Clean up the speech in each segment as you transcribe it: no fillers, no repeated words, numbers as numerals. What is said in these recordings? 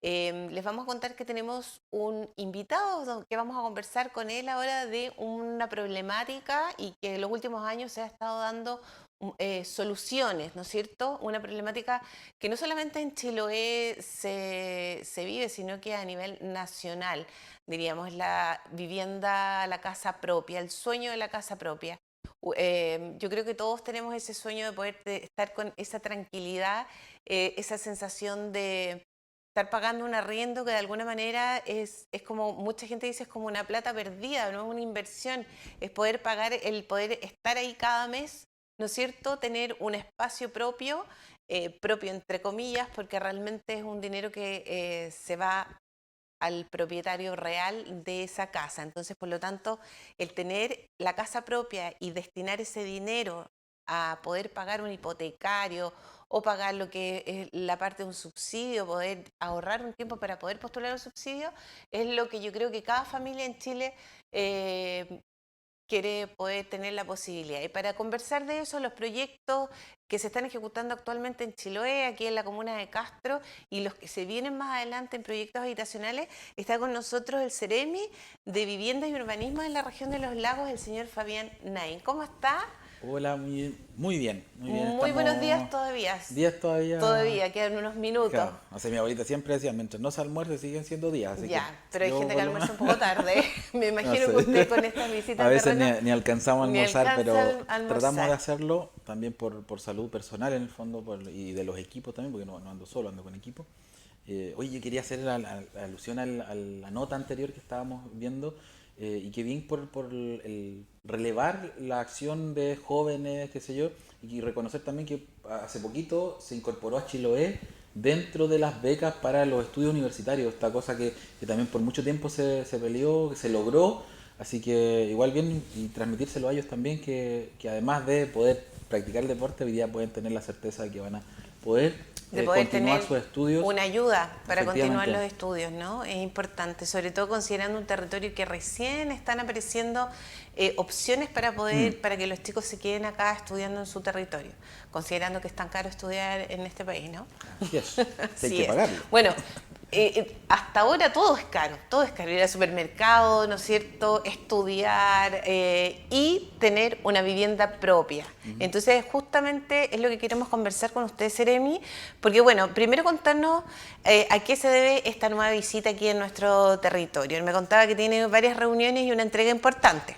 Les vamos a contar que tenemos un invitado que vamos a conversar con él ahora de una problemática y que en los últimos años se ha estado dando soluciones, ¿no es cierto? Una problemática que no solamente en Chiloé se vive, sino que a nivel nacional, diríamos, la vivienda, la casa propia, el sueño de la casa propia. Yo creo que todos tenemos ese sueño de poder estar con esa tranquilidad, esa sensación de estar pagando un arriendo que de alguna manera es como, mucha gente dice, es como una plata perdida, no es una inversión, es poder pagar, el poder estar ahí cada mes, ¿no es cierto? Tener un espacio propio, propio entre comillas, porque realmente es un dinero que se va al propietario real de esa casa. Entonces, por lo tanto, el tener la casa propia y destinar ese dinero a poder pagar un hipotecario o pagar lo que es la parte de un subsidio, poder ahorrar un tiempo para poder postular un subsidio, es lo que yo creo que cada familia en Chile quiere poder tener la posibilidad. Y para conversar de eso, los proyectos que se están ejecutando actualmente en Chiloé, aquí en la comuna de Castro, y los que se vienen más adelante en proyectos habitacionales, está con nosotros el Ceremi de Vivienda y Urbanismo en la región de los lagos, el señor Fabián Nain. ¿Cómo está? Hola, muy bien, muy bien. Muy buenos días Estamos todavía. días todavía. Todavía, quedan unos minutos. Claro, o sea, mi abuelita siempre decía, mientras no se almuerce siguen siendo días, así que Ya, pero hay yo gente que por lo menos, almuerza un poco tarde. Me no imagino sé, que usted con estas a visitas de veces terreno ni alcanzamos a ni almorzar, alcanza pero a tratamos de almorzar. hacerlo también por salud personal en el fondo y de los equipos también, porque no ando solo, ando con equipo. Oye, yo quería hacer alusión a la nota anterior que estábamos viendo y que bien por el relevar la acción de jóvenes, qué sé yo, y reconocer también que hace poquito se incorporó a Chiloé dentro de las becas para los estudios universitarios, esta cosa que también por mucho tiempo se peleó, que se logró, así que igual bien y transmitírselo a ellos también que además de poder practicar el deporte, hoy día pueden tener la certeza de que van a poder De poder continuar tener sus estudios. una ayuda para continuar Efectivamente. los estudios, ¿no? Es importante, sobre todo considerando un territorio que recién están apareciendo opciones para Mm, poder, para que los chicos se queden acá estudiando en su territorio, considerando que es tan caro estudiar en este país, ¿no? así es. Que hay Así que es. pagarlo. Bueno, hasta ahora todo es caro, ir al supermercado, ¿no es cierto? Estudiar y tener una vivienda propia. Entonces, justamente es lo que queremos conversar con usted, Seremi, porque bueno, primero contarnos a qué se debe esta nueva visita aquí en nuestro territorio. Él me contaba que tiene varias reuniones y una entrega importante.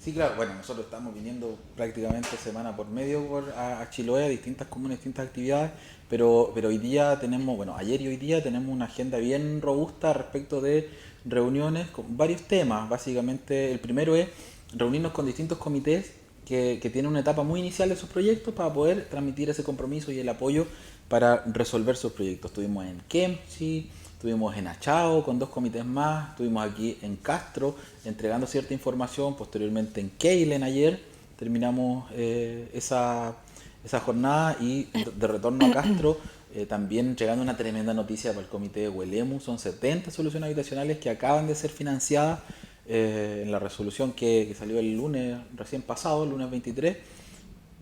Sí, claro, bueno, nosotros estamos viniendo prácticamente semana por medio a Chiloé, a distintas comunas, distintas actividades, pero hoy día tenemos, bueno, ayer y hoy día tenemos una agenda bien robusta respecto de reuniones con varios temas. Básicamente, el primero es reunirnos con distintos comités que tienen una etapa muy inicial de sus proyectos para poder transmitir ese compromiso y el apoyo para resolver sus proyectos. Estuvimos en Kemchi, estuvimos en Achao con dos comités más, estuvimos aquí en Castro entregando cierta información, posteriormente en Keilen ayer terminamos esa jornada y de retorno a Castro también entregando una tremenda noticia para el comité de Huelemu. Son 70 soluciones habitacionales que acaban de ser financiadas en la resolución que salió el lunes recién pasado, el lunes 23.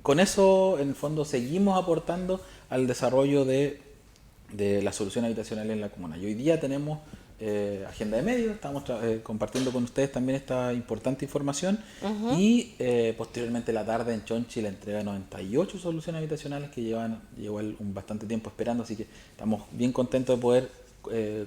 Con eso, en el fondo, seguimos aportando al desarrollo de la solución habitacional en la comuna. Y hoy día tenemos agenda de medios, estamos compartiendo con ustedes también esta importante información y posteriormente la tarde en Chonchi la entrega de 98 soluciones habitacionales que llevo un bastante tiempo esperando, así que estamos bien contentos de poder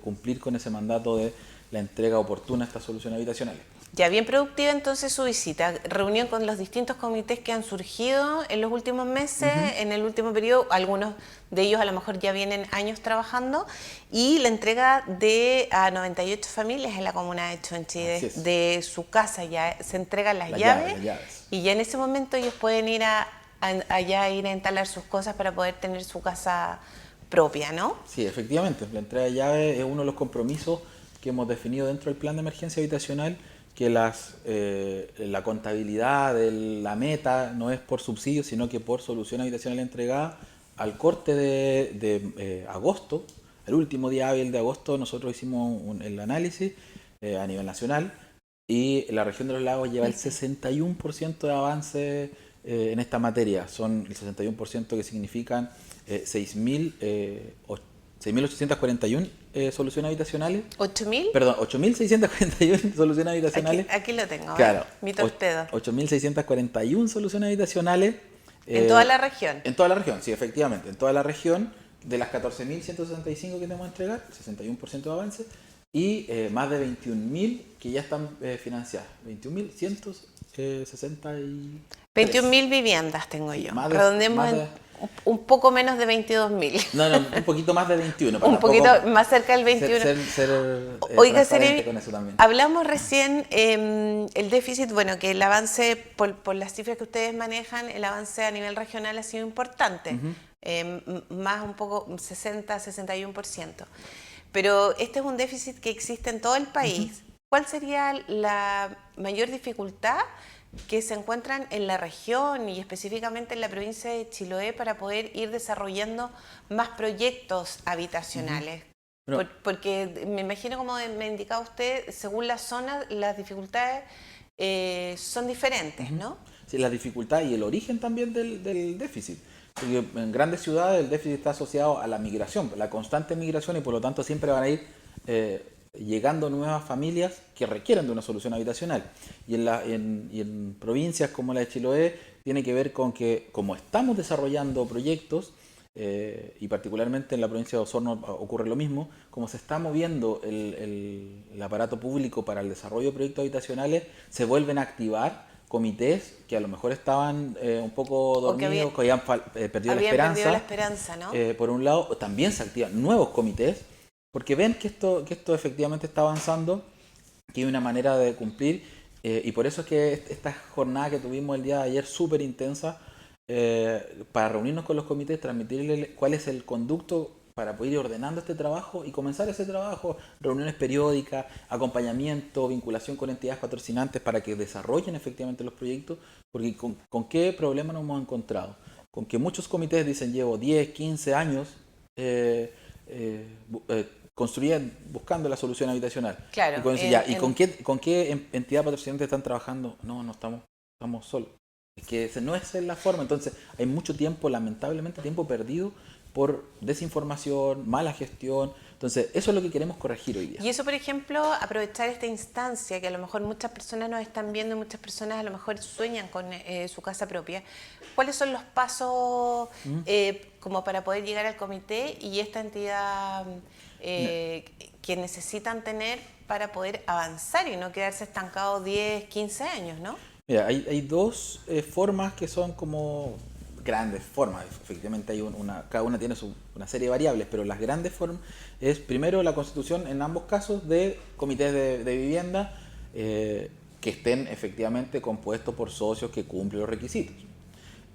cumplir con ese mandato de la entrega oportuna de estas soluciones habitacionales. Ya, bien productiva entonces su visita, reunión con los distintos comités que han surgido en los últimos meses, Ujú. en el último periodo, algunos de ellos a lo mejor ya vienen años trabajando, y la entrega de a 98 familias en la comuna de Chonchi, Así es, de su casa, ya se entregan las las llaves, llaves, las llaves. y ya en ese momento ellos pueden ir allá ir a instalar sus cosas para poder tener su casa propia, ¿no? Sí, efectivamente, la entrega de llaves es uno de los compromisos que hemos definido dentro del plan de emergencia habitacional, que la contabilidad de la meta no es por subsidio, sino que por solución habitacional entregada al corte de agosto, el último día hábil de agosto, nosotros hicimos el análisis a nivel nacional y la región de los lagos lleva el 61% de avance en esta materia. Son el 61% que significan 6.841 soluciones habitacionales. ¿8.000? Perdón, 8.641 soluciones habitacionales. Aquí lo tengo, Claro, mi torpedo. 8.641 soluciones habitacionales. ¿En toda la región? En toda la región, sí, efectivamente. En toda la región, de las 14.165 que tenemos que entregar, 61% de avance, y más de 21.000 que ya están financiadas. 21.163. 21.000 viviendas tengo yo. Más Redondeemos un poco menos de 22.000. No, un poquito más de 21. Un poquito más cerca del 21. Oiga, Seremi, con eso también. Hablamos recién el déficit, bueno, que el avance, por las cifras que ustedes manejan, el avance a nivel regional ha sido importante, más un poco 60-61%. Pero este es un déficit que existe en todo el país. ¿Cuál sería la mayor dificultad que se encuentran en la región y específicamente en la provincia de Chiloé para poder ir desarrollando más proyectos habitacionales? Porque me imagino, como me indicaba usted, según la zona, las dificultades son diferentes, ¿no? Sí, la dificultad y el origen también del déficit. Porque en grandes ciudades el déficit está asociado a la migración, la constante migración, y por lo tanto siempre van a ir llegando nuevas familias que requieren de una solución habitacional. Y en provincias como la de Chiloé tiene que ver con que, como estamos desarrollando proyectos, y particularmente en la provincia de Osorno ocurre lo mismo, como se está moviendo el aparato público para el desarrollo de proyectos habitacionales, se vuelven a activar comités que a lo mejor estaban un poco dormidos, que habían perdido la esperanza, ¿no? Por un lado, también se activan nuevos comités, porque ven que esto efectivamente está avanzando, que hay una manera de cumplir, y por eso es que esta jornada que tuvimos el día de ayer, súper intensa, para reunirnos con los comités, transmitirles cuál es el conducto para poder ir ordenando este trabajo y comenzar ese trabajo, reuniones periódicas, acompañamiento, vinculación con entidades patrocinantes para que desarrollen efectivamente los proyectos, porque ¿con qué problema nos hemos encontrado? Con que muchos comités dicen, llevo 10, 15 años construían buscando la solución habitacional. Claro. ¿Y con qué entidad patrocinante están trabajando? No estamos solos. Es que no es la forma. Entonces hay mucho tiempo, lamentablemente, tiempo perdido por desinformación, mala gestión. Entonces eso es lo que queremos corregir hoy día. Y eso, por ejemplo, aprovechar esta instancia que a lo mejor muchas personas nos están viendo y muchas personas a lo mejor sueñan con su casa propia. ¿Cuáles son los pasos como para poder llegar al comité y esta entidad que necesitan tener para poder avanzar y no quedarse estancados 10, 15 años, ¿no? Mira, hay dos formas que son como grandes formas. Efectivamente hay cada una tiene una serie de variables, pero las grandes formas es primero la constitución en ambos casos de comités de vivienda que estén efectivamente compuestos por socios que cumplen los requisitos.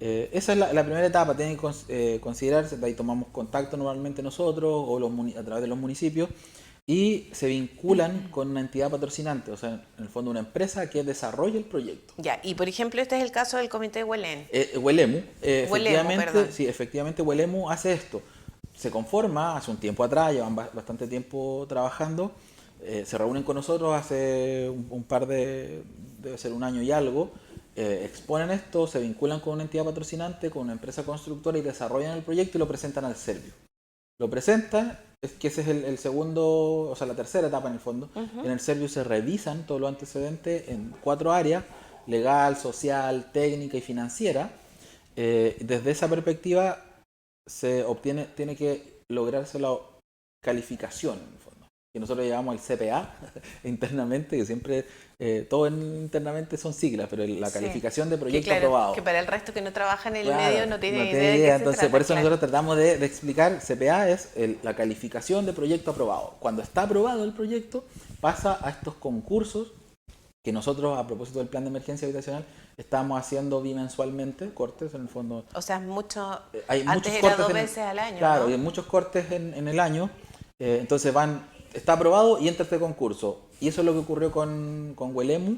Esa es la primera etapa, tiene que considerarse, de ahí tomamos contacto normalmente nosotros o a través de los municipios, y se vinculan con una entidad patrocinante, o sea, en el fondo una empresa que desarrolle el proyecto. Ya, y por ejemplo este es el caso del comité Huelén. Huelemu, efectivamente Huelemu hace esto. Se conforma hace un tiempo atrás, llevan bastante tiempo trabajando, se reúnen con nosotros hace un par debe ser un año y algo, exponen esto, se vinculan con una entidad patrocinante, con una empresa constructora y desarrollan el proyecto y lo presentan al Servio. Lo presentan, es que ese es el segundo, o sea, la tercera etapa en el fondo. En el Servio se revisan todos los antecedentes en 4 áreas: legal, social, técnica y financiera. Desde esa perspectiva tiene que lograrse la calificación, en el fondo, que nosotros llamamos el CPA internamente, que siempre, todo internamente son siglas, pero la calificación de proyecto aprobado. Que para el resto que no trabaja en el medio no tiene idea de qué entonces, se trata, por eso nosotros tratamos de explicar, CPA es la calificación de proyecto aprobado. Cuando está aprobado el proyecto, pasa a estos concursos que nosotros, a propósito del plan de emergencia habitacional, estamos haciendo bimensualmente, cortes en el fondo. O sea, hay antes muchos era 2 veces al año. Claro, ¿no? y hay muchos cortes en el año, entonces está aprobado y entra este concurso. Y eso es lo que ocurrió con Huelemu.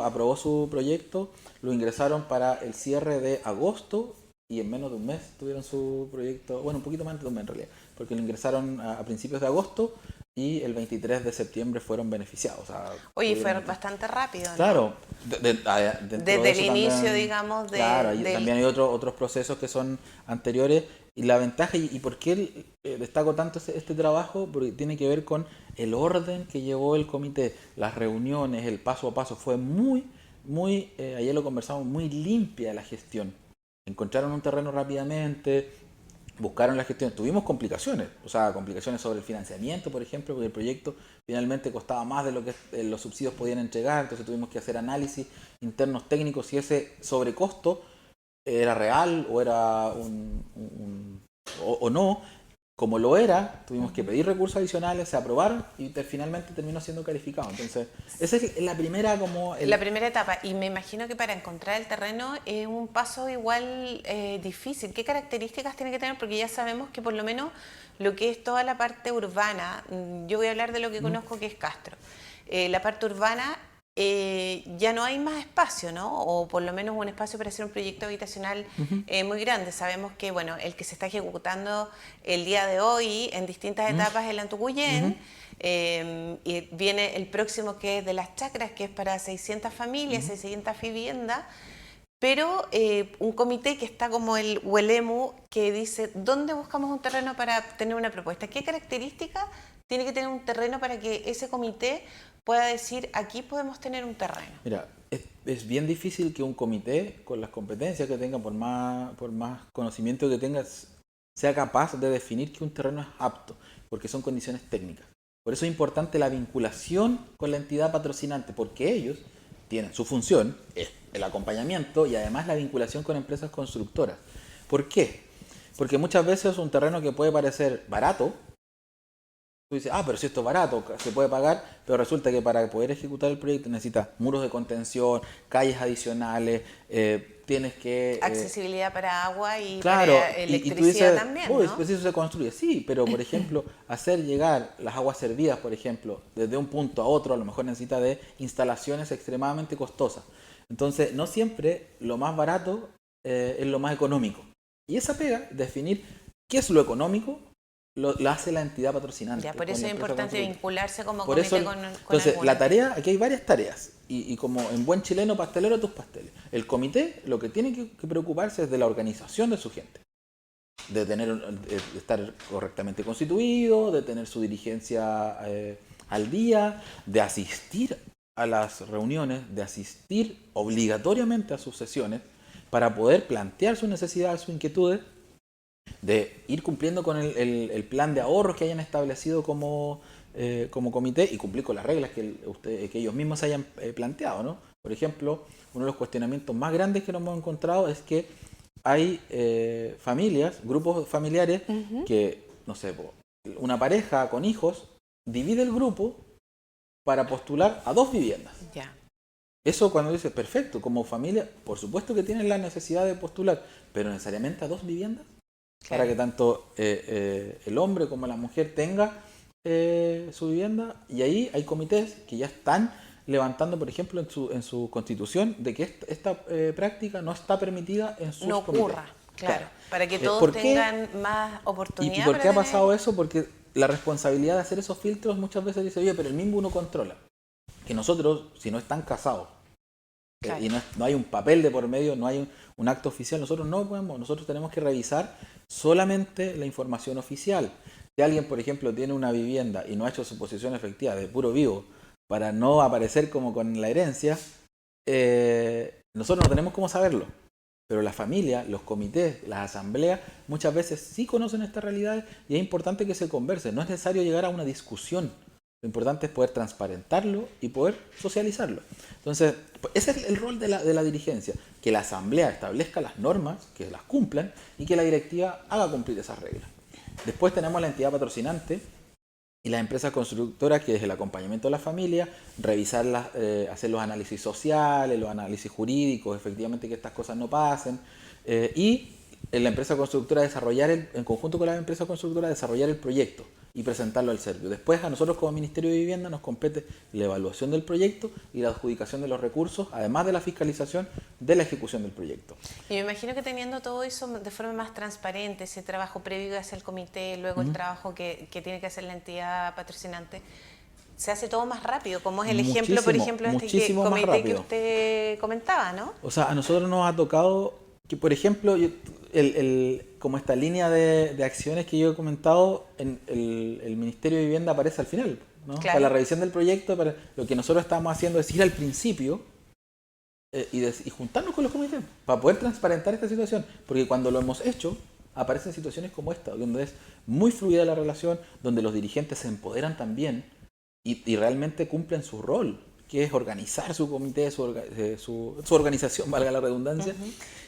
Aprobó su proyecto, lo ingresaron para el cierre de agosto y en menos de un mes tuvieron su proyecto, bueno, un poquito más de un mes en realidad, porque lo ingresaron a principios de agosto y el 23 de septiembre fueron beneficiados. O sea, oye, fue bastante rápido, ¿no? Claro, desde el inicio, digamos, claro, también hay otros procesos que son anteriores Y la ventaja, y por qué destaco tanto este trabajo, porque tiene que ver con el orden que llevó el comité, las reuniones, el paso a paso. Fue ayer lo conversamos, muy limpia la gestión. Encontraron un terreno rápidamente, buscaron la gestión. Tuvimos complicaciones, o sea, complicaciones sobre el financiamiento, por ejemplo, porque el proyecto finalmente costaba más de lo que los subsidios podían entregar, entonces tuvimos que hacer análisis internos técnicos si ese sobrecosto era real o era o no. Como lo era, tuvimos que pedir recursos adicionales, se aprobaron y finalmente terminó siendo calificado. Entonces, esa es la primera La primera etapa. Y me imagino que para encontrar el terreno es un paso igual difícil. ¿Qué características tiene que tener? Porque ya sabemos que por lo menos lo que es toda la parte urbana, yo voy a hablar de lo que conozco que es Castro. La parte urbana ya no hay más espacio, ¿no? O por lo menos un espacio para hacer un proyecto habitacional muy grande. Sabemos que, bueno, el que se está ejecutando el día de hoy en distintas etapas es el Antocuyén, y viene el próximo que es de Las Chacras, que es para 600 familias, 600 viviendas, pero un comité que está como el Huelemu, que dice, ¿dónde buscamos un terreno para tener una propuesta? ¿Qué características tiene que tener un terreno para que ese comité pueda decir, aquí podemos tener un terreno? Mira, es bien difícil que un comité, con las competencias que tenga, por más conocimiento que tenga, sea capaz de definir que un terreno es apto, porque son condiciones técnicas. Por eso es importante la vinculación con la entidad patrocinante, porque ellos tienen su función, es el acompañamiento y además la vinculación con empresas constructoras. ¿Por qué? Porque muchas veces un terreno que puede parecer barato, tú dices, pero si esto es barato, se puede pagar, pero resulta que para poder ejecutar el proyecto necesitas muros de contención, calles adicionales, tienes que... accesibilidad para agua y claro, para electricidad y tú dices, también, ¿no? pues eso se construye. Sí, pero por ejemplo, hacer llegar las aguas servidas, por ejemplo, desde un punto a otro, a lo mejor necesita de instalaciones extremadamente costosas. Entonces, no siempre lo más barato es lo más económico. Y esa pega, definir qué es lo económico, lo hace la entidad patrocinante. Ya, por eso es importante vincularse como por comité eso, con entonces, alguna. la tarea, aquí hay varias tareas. Y como en buen chileno, pastelero tus pasteles. El comité lo que tiene que preocuparse es de la organización de su gente. De estar correctamente constituido, de tener su dirigencia al día, de asistir a las reuniones, de asistir obligatoriamente a sus sesiones para poder plantear sus necesidades, sus inquietudes, de ir cumpliendo con el plan de ahorros que hayan establecido como comité y cumplir con las reglas que ellos mismos hayan planteado, ¿no? Por ejemplo, uno de los cuestionamientos más grandes que nos hemos encontrado es que hay familias, grupos familiares que, no sé, una pareja con hijos divide el grupo para postular a 2 viviendas. Ya. Eso cuando dice, perfecto, como familia, por supuesto que tienen la necesidad de postular, pero necesariamente a 2 viviendas. Claro. Para que tanto el hombre como la mujer tenga su vivienda, y ahí hay comités que ya están levantando, por ejemplo, en su constitución, de que esta práctica no está permitida en sus no comités. ocurra, claro, para que todos tengan más oportunidades. ¿Y por qué ha pasado eso? Porque la responsabilidad de hacer esos filtros muchas veces dice, oye, pero el mismo uno controla. Que nosotros, si no están casados, claro, y no hay un papel de por medio, no hay un acto oficial, nosotros tenemos que revisar solamente la información oficial. Si alguien, por ejemplo, tiene una vivienda y no ha hecho su posesión efectiva de puro vivo para no aparecer como con la herencia, nosotros no tenemos cómo saberlo. Pero la familia, los comités, las asambleas, muchas veces sí conocen estas realidades y es importante que se converse. No es necesario llegar a una discusión. Lo importante es poder transparentarlo y poder socializarlo. Entonces, ese es el rol de la dirigencia, que la asamblea establezca las normas, que las cumplan y que la directiva haga cumplir esas reglas. Después tenemos la entidad patrocinante y las empresas constructoras, que es el acompañamiento de la familia, revisar hacer los análisis sociales, los análisis jurídicos, efectivamente que estas cosas no pasen, y la empresa constructora en conjunto con la empresa constructora, desarrollar el proyecto y presentarlo al Servio. Después a nosotros como Ministerio de Vivienda nos compete la evaluación del proyecto y la adjudicación de los recursos, además de la fiscalización de la ejecución del proyecto. Y me imagino que teniendo todo eso de forma más transparente, ese trabajo previo que hace el comité, luego el trabajo que tiene que hacer la entidad patrocinante, se hace todo más rápido, como es el ejemplo, por ejemplo, de este comité que usted comentaba, ¿no? O sea, a nosotros nos ha tocado que por ejemplo, como esta línea de acciones que yo he comentado, en el Ministerio de Vivienda aparece al final, ¿no? Claro. O sea, la revisión del proyecto, lo que nosotros estamos haciendo es ir al principio y juntarnos con los comités para poder transparentar esta situación, porque cuando lo hemos hecho, aparecen situaciones como esta, donde es muy fluida la relación, donde los dirigentes se empoderan también y realmente cumplen su rol, que es organizar su comité, su organización, valga la redundancia,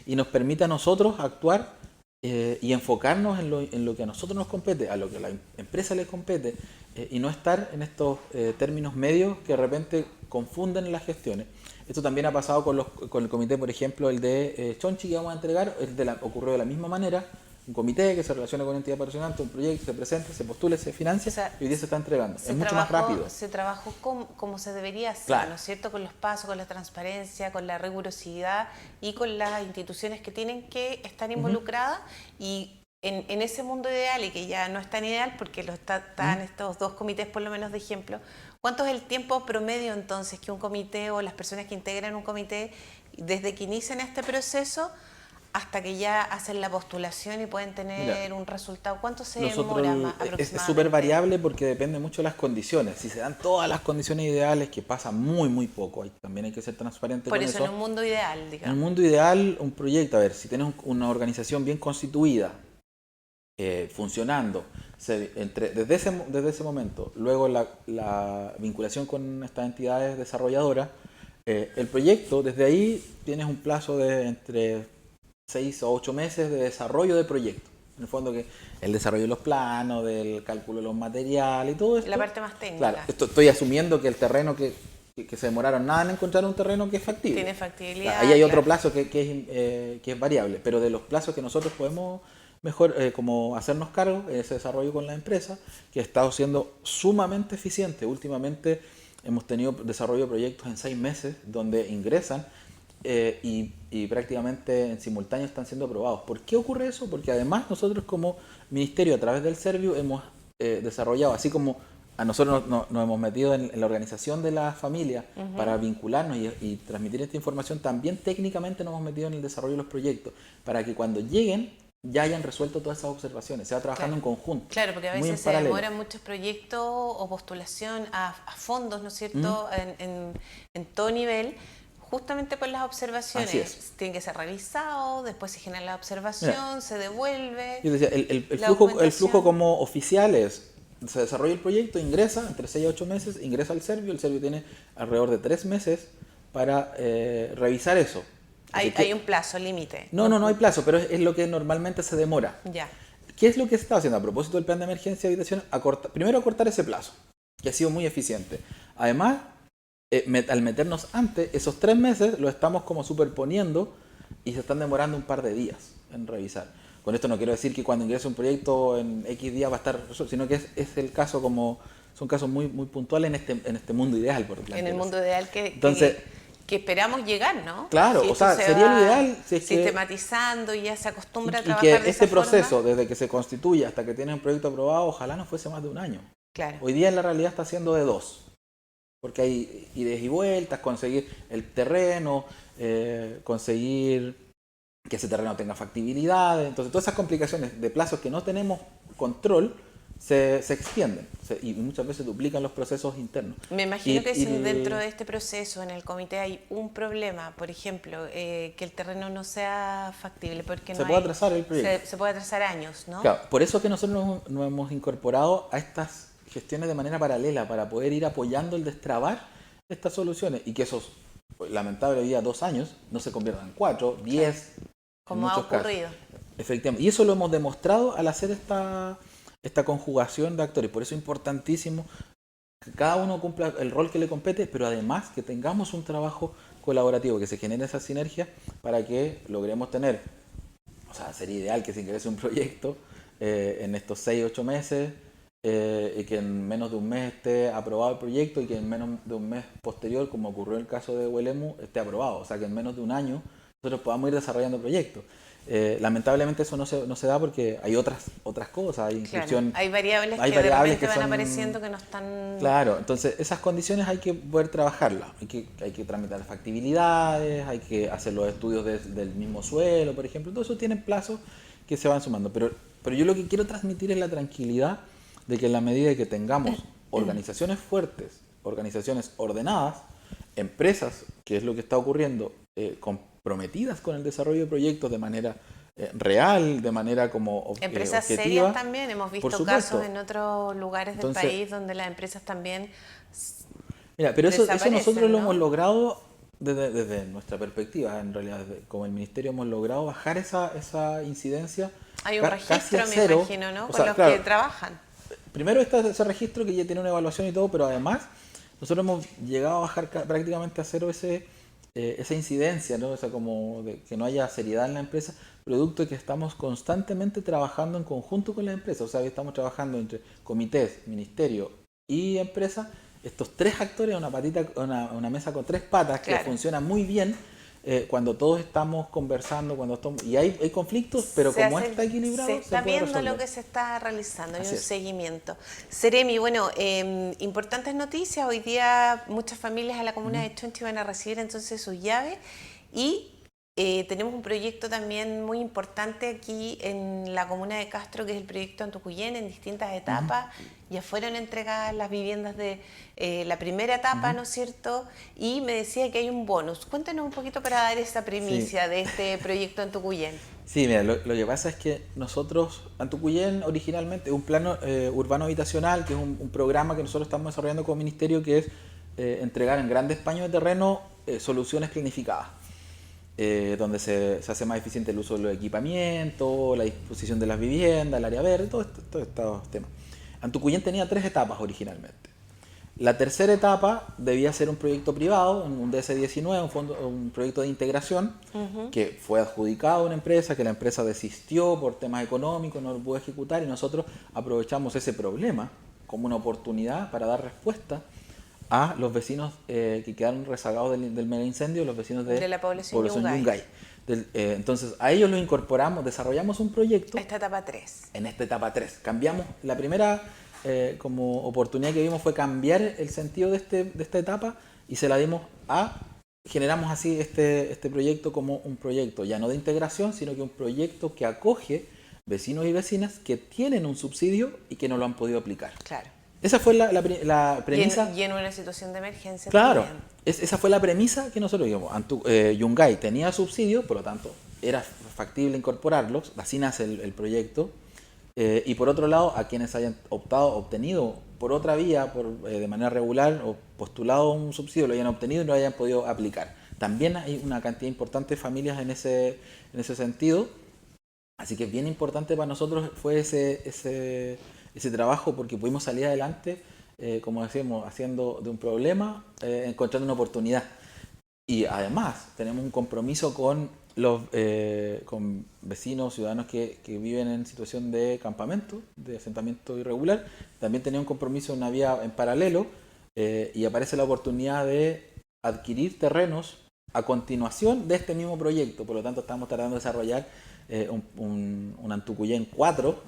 y nos permite a nosotros actuar y enfocarnos en lo que a nosotros nos compete, a lo que a la empresa les compete, y no estar en estos términos medios que de repente confunden las gestiones. Esto también ha pasado con el comité, por ejemplo, el de Chonchi que vamos a entregar, ocurrió de la misma manera. Un comité que se relaciona con una entidad patrocinante, un proyecto, se presenta, se postula, se financia, o sea, y hoy día se está entregando. Es mucho más rápido. Se trabajó como se debería hacer, claro, ¿no es cierto? Con los pasos, con la transparencia, con la rigurosidad y con las instituciones que tienen que estar involucradas. Y en ese mundo ideal, y que ya no es tan ideal porque están estos dos comités por lo menos de ejemplo, ¿cuánto es el tiempo promedio entonces que un comité o las personas que integran un comité, desde que inician este proceso hasta que ya hacen la postulación y pueden tener un resultado? ¿Cuánto se demora aproximadamente? Es súper variable porque depende mucho de las condiciones. Si se dan todas las condiciones ideales, que pasa muy poco, también hay que ser transparente con eso. Por eso, en un mundo ideal, digamos. En un mundo ideal, un proyecto, a ver, si tienes una organización bien constituida, funcionando, desde ese momento, luego la vinculación con estas entidades desarrolladoras, el proyecto, desde ahí tienes un plazo de entre 6 o 8 meses de desarrollo de proyecto. En el fondo, que el desarrollo de los planos, del cálculo de los materiales y todo esto. La parte más técnica. Claro, estoy asumiendo que el terreno que se demoraron nada en encontrar un terreno que es factible. Tiene factibilidad. Ahí hay otro plazo que es variable, pero de los plazos que nosotros podemos mejor como hacernos cargo de ese desarrollo con la empresa, que ha estado siendo sumamente eficiente. Últimamente hemos tenido desarrollo de proyectos en 6 meses, donde ingresan y prácticamente en simultáneo están siendo aprobados. ¿Por qué ocurre eso? Porque además nosotros como ministerio a través del Serviu hemos desarrollado, así como a nosotros nos hemos metido en la organización de la familia para vincularnos y transmitir esta información, también técnicamente nos hemos metido en el desarrollo de los proyectos, para que cuando lleguen ya hayan resuelto todas esas observaciones, se va trabajando en conjunto. Claro, porque a veces se demoran muchos proyectos o postulación a fondos, ¿no es cierto?, en todo nivel, justamente por las observaciones. Tienen que ser revisados, después se genera la observación, se devuelve. Yo decía, el flujo como oficial es, se desarrolla el proyecto, ingresa entre 6 a 8 meses, ingresa al Serviu, el Serviu tiene alrededor de 3 meses para revisar eso. Hay un plazo límite. No hay plazo, pero es lo que normalmente se demora. Ya. ¿Qué es lo que se está haciendo a propósito del plan de emergencia de habitación? Primero acortar ese plazo, que ha sido muy eficiente. Además, al meternos antes, esos 3 meses los estamos como superponiendo y se están demorando un par de días en revisar. Con esto no quiero decir que cuando ingrese un proyecto en X días va a estar resuelto, sino que es el caso son casos muy puntuales en este mundo ideal. En el mundo ideal Entonces, que esperamos llegar, ¿no? Claro, si o sea, sería lo ideal si es sistematizando y ya se acostumbra a y trabajar que de este esa proceso, forma. desde que se constituye hasta que tiene un proyecto aprobado, ojalá no fuese más de un año. Claro. Hoy día en la realidad está siendo de 2, porque hay idas y vueltas, conseguir el terreno, conseguir que ese terreno tenga factibilidad, entonces todas esas complicaciones de plazos que no tenemos control se extienden y muchas veces duplican los procesos internos. Me imagino que si dentro de este proceso en el comité hay un problema, por ejemplo, que el terreno no sea factible, porque se puede atrasar el proyecto. Se puede atrasar años, ¿no? Claro, por eso es que nosotros nos hemos incorporado a estas gestiones de manera paralela, para poder ir apoyando el destrabar estas soluciones y que esos, lamentable día, 2 años no se conviertan en 4, 10, como ha ocurrido. Efectivamente, y eso lo hemos demostrado al hacer esta conjugación de actores. Por eso es importantísimo que cada uno cumpla el rol que le compete, pero además que tengamos un trabajo colaborativo, que se genere esa sinergia para que logremos tener, o sea, sería ideal que se ingrese un proyecto en estos 6 o 8 meses y que en menos de un mes esté aprobado el proyecto y que en menos de un mes posterior, como ocurrió en el caso de Huelemu, esté aprobado. O sea, que en menos de un año nosotros podamos ir desarrollando proyectos. Lamentablemente eso no se da porque hay otras cosas, hay Claro, inclusión, hay variables hay que de variables repente que van son... apareciendo que no están... Claro, entonces esas condiciones hay que poder trabajarlas, hay que tramitar factibilidades, hay que hacer los estudios del mismo suelo, por ejemplo, todo eso tiene plazos que se van sumando, pero yo lo que quiero transmitir es la tranquilidad de que en la medida que tengamos organizaciones fuertes, organizaciones ordenadas, empresas, que es lo que está ocurriendo, comprometidas con el desarrollo de proyectos de manera real, de manera como Empresas objetiva. serias también, hemos Por visto supuesto. casos en otros lugares del Entonces, país donde las empresas también mira, pero eso nosotros desaparecen, lo ¿no? hemos logrado desde nuestra perspectiva, en realidad, como el Ministerio hemos logrado bajar esa incidencia Hay un casi a registro, me cero. imagino, ¿no? O Con sea, los claro, que trabajan. primero está ese registro que ya tiene una evaluación y todo, pero además nosotros hemos llegado a bajar prácticamente a cero esa incidencia, ¿no? O sea, como de que no haya seriedad en la empresa, producto de que estamos constantemente trabajando en conjunto con la empresa. O sea, que estamos trabajando entre comités, ministerio y empresa, estos tres actores, una mesa con tres patas que Claro. funciona muy bien cuando todos estamos conversando, y hay conflictos, pero como está equilibrado, se está puede viendo lo resolver. que se está realizando, hay Así un es. seguimiento. Seremi, bueno, importantes noticias. Hoy día muchas familias a la comuna de Chonchi van a recibir entonces sus llaves y tenemos un proyecto también muy importante aquí en la comuna de Castro, que es el proyecto Antucuyén, en distintas etapas. Ya fueron entregadas las viviendas de la primera etapa, ¿no es cierto? Y me decía que hay un bonus. Cuéntanos un poquito para dar esa primicia de este proyecto Antucuyén. Sí, mira, lo que pasa es que nosotros, Antucuyén originalmente es un plano urbano habitacional, que es un programa que nosotros estamos desarrollando como ministerio, que es entregar en grandes paños de terreno soluciones planificadas. Donde se hace más eficiente el uso de los equipamientos, la disposición de las viviendas, el área verde, todos estos temas. Antucuyén tenía 3 etapas originalmente. La tercera etapa debía ser un proyecto privado, un DS-19, un proyecto de integración, que fue adjudicado a una empresa, que la empresa desistió por temas económicos, no lo pudo ejecutar, y nosotros aprovechamos ese problema como una oportunidad para dar respuesta a los vecinos que quedaron rezagados del mega incendio, los vecinos de la población Yungay. Entonces, a ellos los incorporamos, desarrollamos un proyecto. Esta etapa 3. En esta etapa 3. Cambiamos, la primera como oportunidad que vimos fue cambiar el sentido de esta etapa y se la dimos generamos así este proyecto como un proyecto ya no de integración, sino que un proyecto que acoge vecinos y vecinas que tienen un subsidio y que no lo han podido aplicar. Claro. Esa fue la premisa. Y en una situación de emergencia. Claro, también. esa fue la premisa que nosotros digamos. Yungay tenía subsidio, por lo tanto era factible incorporarlos, así nace el proyecto. Y por otro lado, a quienes hayan obtenido por otra vía, de manera regular, o postulado un subsidio, lo hayan obtenido y no lo hayan podido aplicar. También hay una cantidad importante de familias en ese sentido. Así que bien importante para nosotros fue ese trabajo, porque pudimos salir adelante, como decíamos, haciendo de un problema, encontrando una oportunidad. Y además tenemos un compromiso con con vecinos, ciudadanos que viven en situación de campamento, de asentamiento irregular. También tenía un compromiso en una vía en paralelo, y aparece la oportunidad de adquirir terrenos a continuación de este mismo proyecto. Por lo tanto, estamos tratando de desarrollar un Antucuyén 4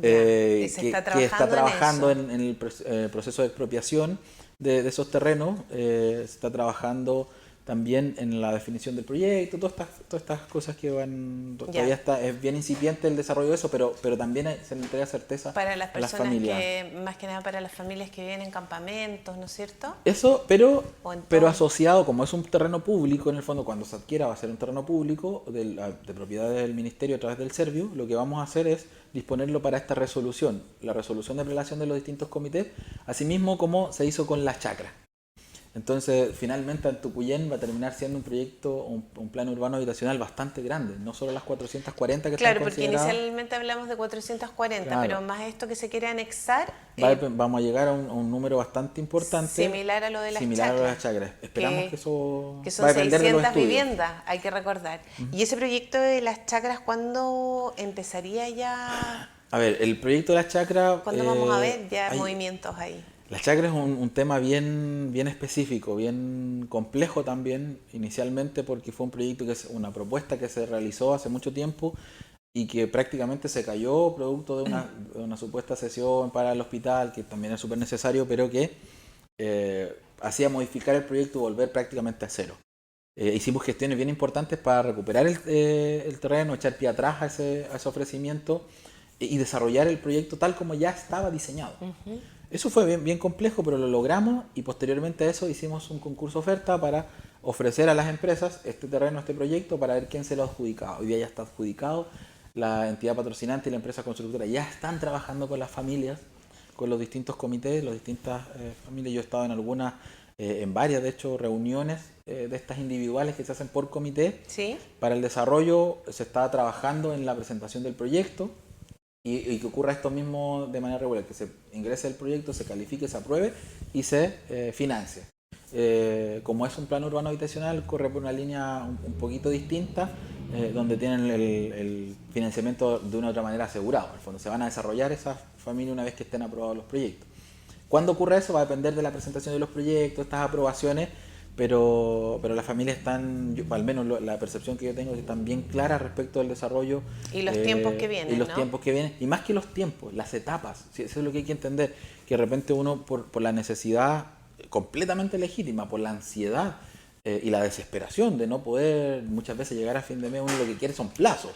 que está trabajando en el proceso de expropiación de esos terrenos. Se está trabajando también en la definición del proyecto, todas estas cosas que van... Todavía es bien incipiente el desarrollo de eso, pero también se le entrega certeza para las personas a las familias. más que nada para las familias que viven en campamentos, ¿no es cierto? Eso, pero asociado, como es un terreno público, en el fondo cuando se adquiera va a ser un terreno público de propiedad del Ministerio a través del Servio, lo que vamos a hacer es disponerlo para esta resolución, la resolución de prelación de los distintos comités, asimismo como se hizo con las chacras. Entonces, finalmente Antucuyén va a terminar siendo un proyecto, un plan urbano habitacional bastante grande, no solo las 440 que están consideradas. Claro, porque inicialmente hablamos de 440, claro, pero más esto que se quiere anexar... vamos a llegar a un número bastante importante. Similar a lo de las chacras. Esperamos que eso son va a depender 600 de los viviendas, hay que recordar. ¿Y ese proyecto de las chacras cuándo empezaría ya? A ver, el proyecto de las chacras... ¿Cuándo vamos a ver ya movimientos ahí? La chacra es un tema bien específico, bien complejo también, inicialmente porque fue un proyecto, una propuesta que se realizó hace mucho tiempo y que prácticamente se cayó producto de una supuesta sesión para el hospital, que también es súper necesario, pero que hacía modificar el proyecto y volver prácticamente a cero. Hicimos gestiones bien importantes para recuperar el terreno, echar pie atrás a ese ofrecimiento y desarrollar el proyecto tal como ya estaba diseñado. Eso fue bien complejo, pero lo logramos y posteriormente a eso hicimos un concurso oferta para ofrecer a las empresas este terreno, este proyecto, para ver quién se lo adjudicaba. Hoy día ya está adjudicado, la entidad patrocinante y la empresa constructora ya están trabajando con las familias, con los distintos comités, las distintas familias. Yo he estado en algunas, en varias de hecho, reuniones de estas individuales que se hacen por comité. ¿Sí? Para el desarrollo se está trabajando en la presentación del proyecto. Y que ocurra esto mismo de manera regular, que se ingrese el proyecto, se califique, se apruebe y se financie. Como es un plan urbano habitacional, corre por una línea un poquito distinta, donde tienen el financiamiento de una u otra manera asegurado. En el fondo, se van a desarrollar esas familias una vez que estén aprobados los proyectos. ¿Cuándo ocurre eso? Va a depender de la presentación de los proyectos, estas aprobaciones, pero las familias están, al menos la percepción que yo tengo, están bien claras respecto del desarrollo. Y los tiempos que vienen, Y los ¿no? tiempos que vienen, y más que los tiempos, las etapas. ¿Sí? Eso es lo que hay que entender, que de repente uno, por la necesidad completamente legítima, por la ansiedad y la desesperación de no poder muchas veces llegar a fin de mes, uno lo que quiere son plazos.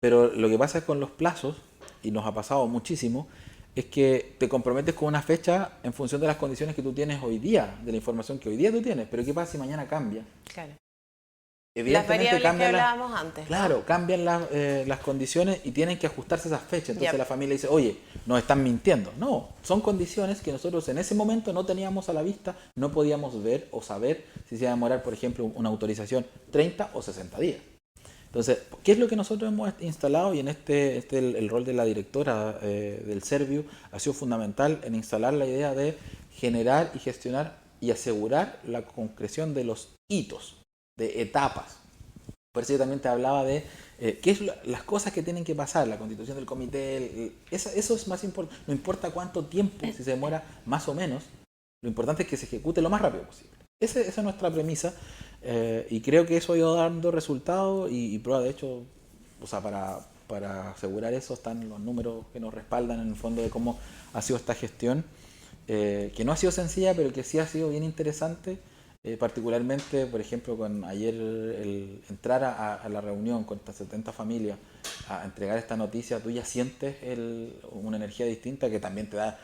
Pero lo que pasa es con los plazos, y nos ha pasado muchísimo, es que te comprometes con una fecha en función de las condiciones que tú tienes hoy día, de la información que hoy día tú tienes. Pero ¿qué pasa si mañana cambia? Claro. Las Evidentemente variables que cambian hablábamos antes, ¿no? Claro, cambian las condiciones y tienen que ajustarse a esas fechas. Entonces Yep. la familia dice, oye, nos están mintiendo. No, son condiciones que nosotros en ese momento no teníamos a la vista, no podíamos ver o saber si se iba a demorar, por ejemplo, una autorización 30 o 60 días. Entonces, ¿qué es lo que nosotros hemos instalado? Y en el rol de la directora del Serviu ha sido fundamental en instalar la idea de generar y gestionar y asegurar la concreción de los hitos, de etapas. Por eso yo también te hablaba de qué es las cosas que tienen que pasar, la constitución del comité, eso es más importante. No importa cuánto tiempo, si se demora más o menos, lo importante es que se ejecute lo más rápido posible. Esa es nuestra premisa y creo que eso ha ido dando resultados y prueba, de hecho, o sea, para asegurar eso están los números que nos respaldan en el fondo de cómo ha sido esta gestión, que no ha sido sencilla, pero que sí ha sido bien interesante. Particularmente, por ejemplo, con ayer el entrar a la reunión con estas 70 familias a entregar esta noticia, tú ya sientes una energía distinta que también te da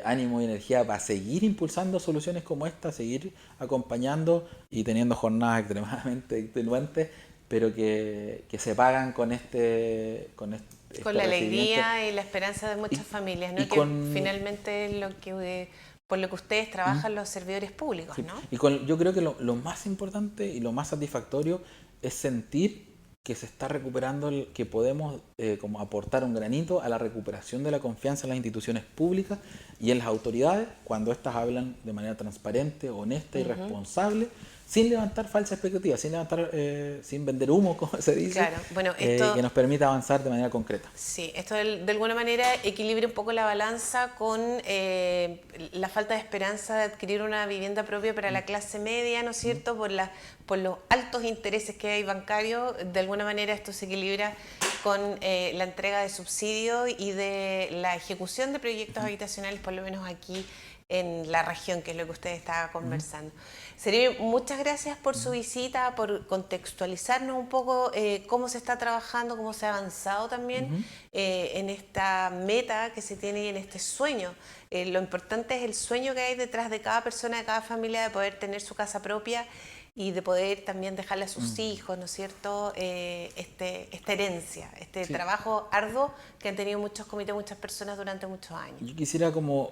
ánimo y energía para seguir impulsando soluciones como esta, seguir acompañando y teniendo jornadas extremadamente extenuantes, pero que se pagan con este la recibimiento. alegría y la esperanza de muchas familias, ¿no? Que finalmente es por lo que ustedes trabajan los servidores públicos, sí. ¿no? Y yo creo que lo más importante y lo más satisfactorio es sentir que se está recuperando, que podemos como aportar un granito a la recuperación de la confianza en las instituciones públicas y en las autoridades cuando éstas hablan de manera transparente, honesta y responsable, sin levantar falsas expectativas, sin vender humo, como se dice, claro. Bueno, esto, que nos permita avanzar de manera concreta. Sí, esto de alguna manera equilibra un poco la balanza con la falta de esperanza de adquirir una vivienda propia para la clase media, ¿no es cierto? Por los altos intereses que hay bancarios, de alguna manera esto se equilibra con la entrega de subsidios y de la ejecución de proyectos habitacionales, por lo menos aquí en la región, que es lo que usted estaba conversando. Seremi, muchas gracias por su visita, por contextualizarnos un poco cómo se está trabajando, cómo se ha avanzado también en esta meta que se tiene y en este sueño. Lo importante es el sueño que hay detrás de cada persona, de cada familia, de poder tener su casa propia y de poder también dejarle a sus hijos, ¿no es cierto?, esta herencia, este trabajo arduo que han tenido muchos comités, muchas personas durante muchos años. Yo quisiera como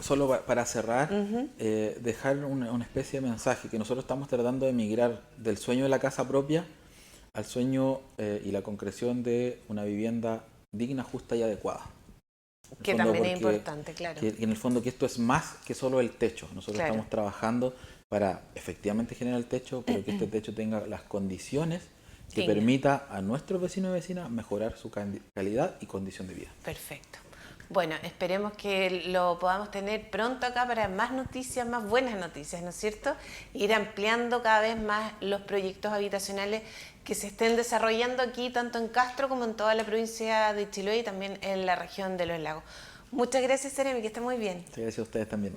solo para cerrar, dejar una especie de mensaje, que nosotros estamos tratando de migrar del sueño de la casa propia al sueño y la concreción de una vivienda digna, justa y adecuada. Que también es importante, claro. Que en el fondo que esto es más que solo el techo. Nosotros estamos trabajando para efectivamente generar el techo, pero que este techo tenga las condiciones que permita a nuestros vecinos y vecinas mejorar su calidad y condición de vida. Perfecto. Bueno, esperemos que lo podamos tener pronto acá para más noticias, más buenas noticias, ¿no es cierto? Ir ampliando cada vez más los proyectos habitacionales que se estén desarrollando aquí, tanto en Castro como en toda la provincia de Chiloé y también en la región de Los Lagos. Muchas gracias, Seremi, que esté muy bien. Gracias a ustedes también.